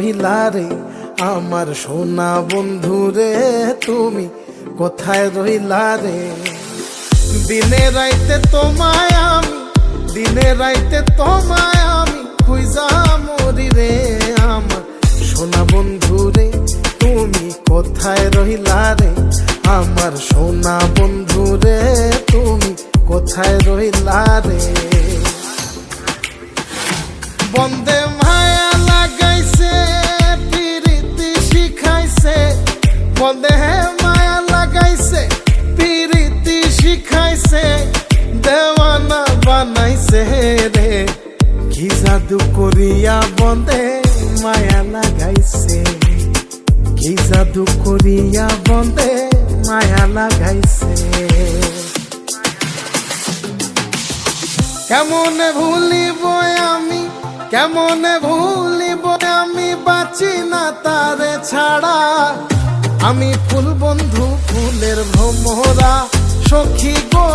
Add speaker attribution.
Speaker 1: রহিলা রে আমার সোনা বন্ধু রে, তুমি কোথায় রহিলা রে? দিনে রাইতে তোমায় আমি, দিনে রাইতে তোমায় আমি খুঁজা মরি রে। আমার সোনা বন্ধু রে, তুমি কোথায় রহিলা রে? আমার সোনা বন্ধু রে, তুমি কোথায় রহিলা রে? বন্দে মায়া লাগাইছে, প্রীতি শিখাইছে, বন্দে মায়া লাগাইছে, প্রীতি শিখাইছে, দেওয়ানা বানাইছে রে। কি জাদু করিয়া বন্দে মায়া লাগাইছে, কি জাদু করিয়া বন্দে মায়া লাগাইছে। কেমনে ভুলিব আমি, কেমনে ভুলিব আমি, বাঁচি না তারে ছাড়া। আমি ফুল বন্ধু ফুলের ভ্রমরা সখী গো।